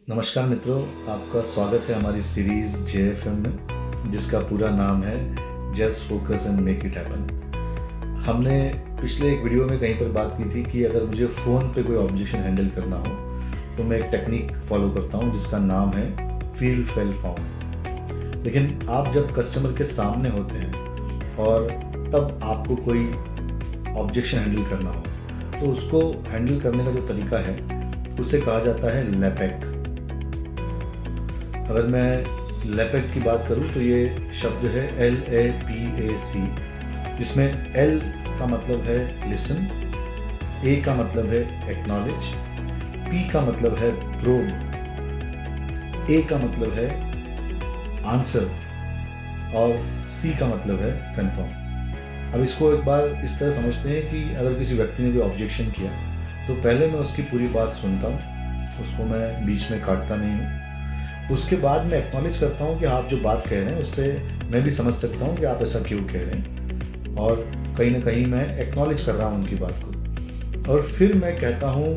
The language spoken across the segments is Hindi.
नमस्कार मित्रों, आपका स्वागत है हमारी सीरीज़ जेएफएम में, जिसका पूरा नाम है just focus and make it happen. हमने पिछले एक वीडियो में कहीं पर बात की थी कि अगर मुझे फ़ोन पे कोई ऑब्जेक्शन हैंडल करना हो तो मैं एक टेक्निक फॉलो करता हूँ जिसका नाम है फील्ड फेल फाउंड। लेकिन आप जब कस्टमर के सामने होते हैं और तब आपको कोई ऑब्जेक्शन हैंडल करना हो तो उसको हैंडल करने का जो तरीका है उसे कहा जाता है लैपेक। अगर मैं लैपेक की बात करूं तो ये शब्द है LAPAC, जिसमें L का मतलब है लिसन, A का मतलब है एक्नॉलेज, P का मतलब है प्रोब, A का मतलब है आंसर और C का मतलब है कंफर्म। अब इसको एक बार इस तरह समझते हैं कि अगर किसी व्यक्ति ने कोई ऑब्जेक्शन किया तो पहले मैं उसकी पूरी बात सुनता हूँ, उसको मैं बीच में काटता नहीं हूँ। उसके बाद मैं एक्नॉलेज करता हूँ कि आप जो बात कह रहे हैं उससे मैं भी समझ सकता हूँ कि आप ऐसा क्यों कह रहे हैं, और कहीं ना कहीं मैं एक्नॉलेज कर रहा हूँ उनकी बात को। और फिर मैं कहता हूँ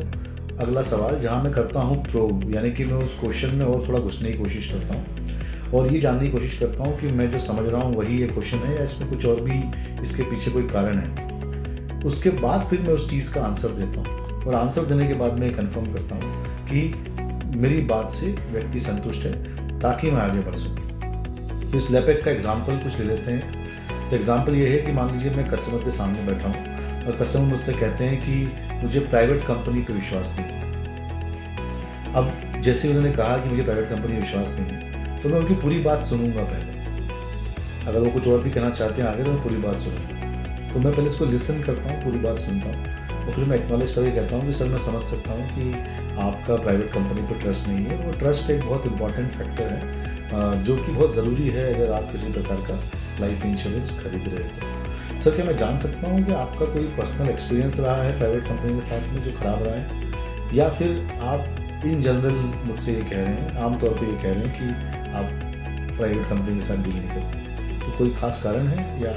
अगला सवाल, जहाँ मैं करता हूँ प्रोब, यानी कि मैं उस क्वेश्चन में और थोड़ा घुसने की कोशिश करता हूँ और ये जानने की कोशिश करता हूँ कि मैं जो समझ रहा हूँ वही ये क्वेश्चन है या इसमें कुछ और भी इसके पीछे कोई कारण है। उसके बाद फिर मैं उस चीज़ का आंसर देता हूँ और आंसर देने के बाद मैं कंफर्म करता हूँ कि मेरी बात से व्यक्ति संतुष्ट है ताकि मैं आगे बढ़ सकूँ। तो इस लैपेक का एग्जाम्पल कुछ ले लेते हैं। तो एग्जाम्पल ये है कि मान लीजिए मैं कस्टमर के सामने बैठा हूँ और कस्टमर मुझसे कहते हैं कि मुझे प्राइवेट कंपनी पे विश्वास नहीं है। अब जैसे उन्होंने कहा कि मुझे प्राइवेट कंपनी विश्वास नहीं है तो मैं उनकी पूरी बात सुनूंगा पहले। अगर वो कुछ और भी कहना चाहते हैं आगे तो मैं पूरी बात सुनूंगा। तो मैं पहले इसको लिसन करता हूँ, पूरी बात सुनता हूँ और फिर मैं एक्नॉलेज करके कहता हूँ कि सर मैं समझ सकता हूँ कि आपका प्राइवेट कंपनी पर ट्रस्ट नहीं है। वो ट्रस्ट एक बहुत इंपॉर्टेंट फैक्टर है जो कि बहुत ज़रूरी है अगर आप किसी प्रकार का लाइफ इंश्योरेंस खरीद रहे हो। सर क्या मैं जान सकता हूँ कि आपका कोई पर्सनल एक्सपीरियंस रहा है प्राइवेट कंपनी के साथ में जो ख़राब रहा है, या फिर आप इन जनरल मुझसे ये कह रहे हैं, आमतौर पर ये कह रहे हैं कि आप प्राइवेट कंपनी के साथ डील नहीं करते, तो कोई ख़ास कारण है या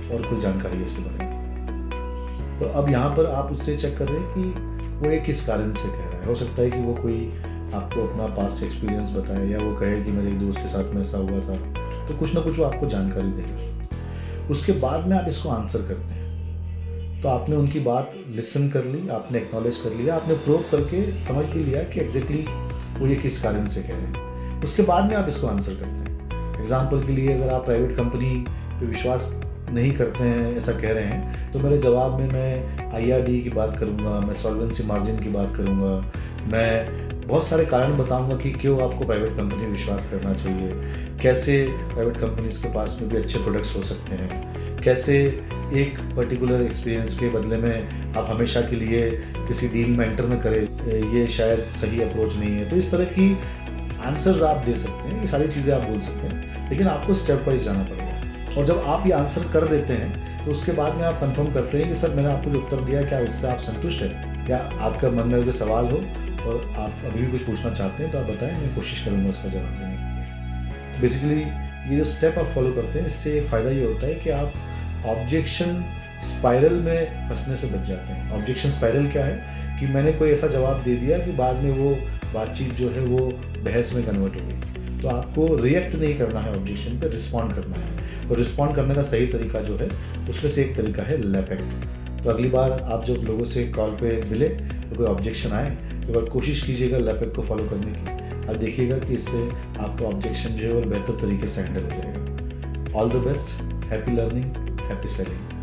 और कोई जानकारी है इसके बारे में। तो अब यहाँ पर आप उससे चेक कर रहे हैं कि वो ये किस कारण से कह रहा है। हो सकता है कि वो कोई आपको अपना पास्ट एक्सपीरियंस बताए या वो कहे कि मेरे एक दोस्त के साथ में ऐसा हुआ था, तो कुछ ना कुछ वो आपको जानकारी देगा। उसके बाद में आप इसको आंसर करते हैं। तो आपने उनकी बात लिसन कर ली, आपने एक्नॉलेज कर लिया, आपने प्रूव करके समझ भी लिया कि एग्जैक्टली वो ये किस कारण से कह रहे हैं। उसके बाद में आप इसको आंसर करते हैं। एग्जाम्पल के लिए अगर आप प्राइवेट कंपनी पे विश्वास नहीं करते हैं ऐसा कह रहे हैं तो मेरे जवाब में मैं IRD की बात करूंगा, मैं सॉल्वेंसी मार्जिन की बात करूंगा, मैं बहुत सारे कारण बताऊंगा कि क्यों आपको प्राइवेट कंपनी में विश्वास करना चाहिए, कैसे प्राइवेट कंपनीज के पास में भी अच्छे प्रोडक्ट्स हो सकते हैं, कैसे एक पर्टिकुलर एक्सपीरियंस के बदले में आप हमेशा के लिए किसी डील में एंटर न करें, ये शायद सही अप्रोच नहीं है। तो इस तरह की आंसर्स आप दे सकते हैं, ये सारी चीज़ें आप बोल सकते हैं, लेकिन आपको स्टेप वाइज जाना पड़ेगा। और जब आप ये आंसर कर देते हैं तो उसके बाद में आप कंफर्म करते हैं कि सर मैंने आपको जो उत्तर दिया क्या उससे आप संतुष्ट हैं, या आपका मन में कोई सवाल हो और आप अभी भी कुछ पूछना चाहते हैं तो आप बताएं, मैं कोशिश करूँगा उसका जवाब देने की। तो बेसिकली ये जो स्टेप आप फॉलो करते हैं इससे फ़ायदा ये होता है कि आप ऑब्जेक्शन स्पाइरल में फंसने से बच जाते हैं। ऑब्जेक्शन स्पाइरल क्या है कि मैंने कोई ऐसा जवाब दे दिया कि बाद में वो बातचीत जो है वो बहस में कन्वर्ट हो गई। तो आपको रिएक्ट नहीं करना है ऑब्जेक्शन पे, रिस्पॉन्ड करना है। और रिस्पॉन्ड करने का सही तरीका जो है उसमें से एक तरीका है लैपेक। तो अगली बार आप जब लोगों से कॉल पे मिले तो कोई ऑब्जेक्शन आए तो अगर कोशिश कीजिएगा लैपेक को फॉलो करने की। आप देखिएगा कि इससे आपका ऑब्जेक्शन जो है वो बेहतर तरीके से हैंडल हो जाएगा। All the best, happy learning, happy selling.